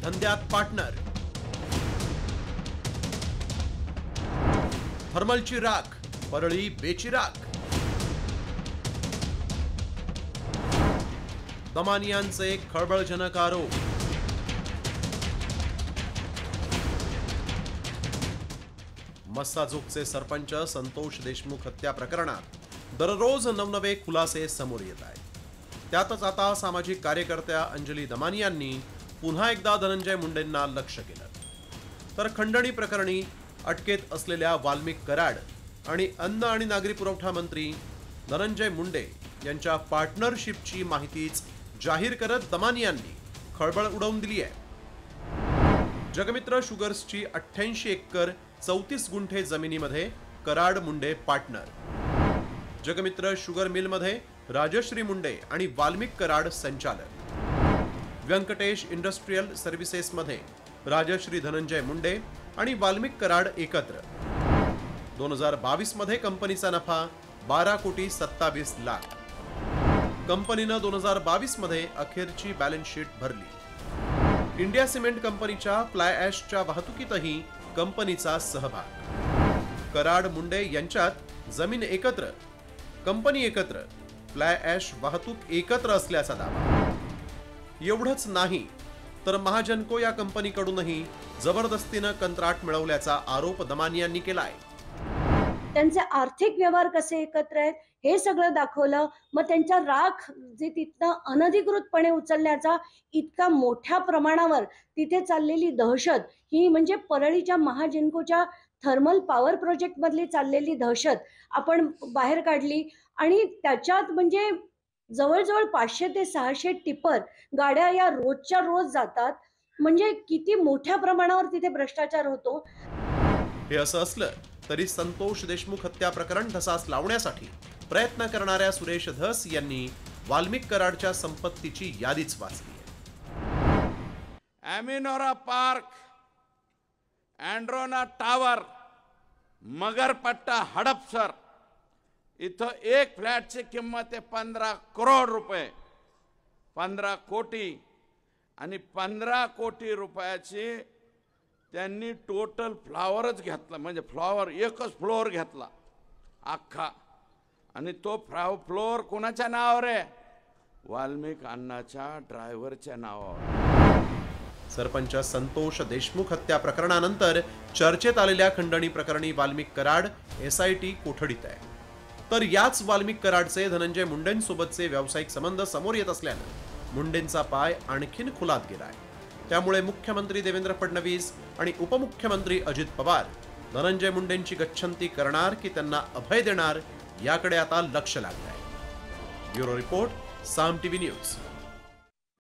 धंद्यात पार्टनर। थर्मलची राख, परळी बेचिराख। दमानियांचे खळबळजनक आरोप। मस्साजोगचे सरपंच संतोष देशमुख हत्या प्रकरणात दररोज नवनवे खुलासे समोर येत आहेत। त्यातच आता सामाजिक कार्यकर्त्या अंजली दमानियांनी पुन्हा एकदा धनंजय मुंडेंना लक्ष केलं। तर खंडणी प्रकरणी अटकेत असलेल्या वाल्मिक कराड आणि अन्न आणि नागरी पुरवठा मंत्री धनंजय मुंडे यांच्या पार्टनरशिपची माहितीच जाहीर करत दमानियांनी खळबळ उडवून दिली आहे। जगमित्र शुगर्सची 88 एकर 34 गुंठे जमिनीमध्ये कराड मुंडे पार्टनर। जगमित्र शुगर मिलमध्ये राजश्री मुंडे आणि वाल्मिक कराड संचालक। व्यंकटेश इंडस्ट्रियल सर्व्हिसेसमध्ये राजश्री धनंजय मुंडे आणि वाल्मिक कराड एकत्र। 2022 मध्ये कंपनीचा नफा 12 कोटी 27 लाख। कंपनीनं 2022 मध्ये अखेरची बॅलन्स शीट भरली। इंडिया सिमेंट कंपनीच्या फ्लाय ॲशच्या वाहतुकीतही कंपनीचा सहभाग। कराड मुंडे यांच्यात जमीन एकत्र, कंपनी एकत्र, फ्लाय ॲश वाहतूक एकत्र असल्याचा दावा। एवढंच नाही तर महाजनको या कंपनीकडूनही जबरदस्तीनं कंत्राट मिळवल्याचा आरोप दमानियांनी केलाय। त्यांचे आर्थिक व्यवहार कसे एकत्र आहेत हे सगळं दाखवलं। मग त्यांच्या राख जे तिथनं अनधिकृतपणे उचलण्याचा इतका मोठ्या प्रमाणावर तिथे चाललेली दहशत, ही म्हणजे परळीच्या महाजनकोच्या थर्मल पॉवर प्रोजेक्ट मधली चाललेली दहशत आपण बाहेर काढली। आणि त्याच्यात म्हणजे जवळजवळ 500 ते 600 टिपर गाड्या या रोजच्या रोज जातात। म्हणजे किती मोठ्या प्रमाणावर तिथे भ्रष्टाचार होतो। हे असं असलं तरी संतोष देशमुख हत्या प्रकरण धसास लावण्यासाठी प्रयत्न करणाऱ्या सुरेश धस यांनी वाल्मिक कराडच्या संपत्तीची यादीच वाचली आहे। अमिनोरा पार्क, अँड्रोना टावर, मगरपट्टा, हडपसर इथं एक फ्लॅटची किंमत आहे 15 करोड रुपये, 15 कोटी। आणि 15 कोटी रुपयाची त्यांनी टोटल फ्लॉवरच घेतला, म्हणजे फ्लॉवर एकच फ्लोअर घेतला अख्खा। आणि तो फ्लोअर कोणाच्या नावावर आहे? वाल्मिक अण्णाच्या ड्रायव्हरच्या नावावर। सरपंच संतोष देशमुख हत्या प्रकरणानंतर चर्चेत आलेल्या खंडणी प्रकरणी वाल्मिक कराड SIT कोठडीत आहे। तर याच वाल्मिक कराडचे धनंजय मुंडेंसोबतचे व्यावसायिक संबंध समोर येत असल्यानं मुंडेंचा पाय आणखीन खुलात गेलाय। त्यामुळे मुख्यमंत्री देवेंद्र फडणवीस आणि उपमुख्यमंत्री अजित पवार धनंजय मुंडेंची गच्छंती करणार की त्यांना अभय देणार याकडे आता लक्ष लागलंय। ब्युरो रिपोर्ट, साम TV न्यूज।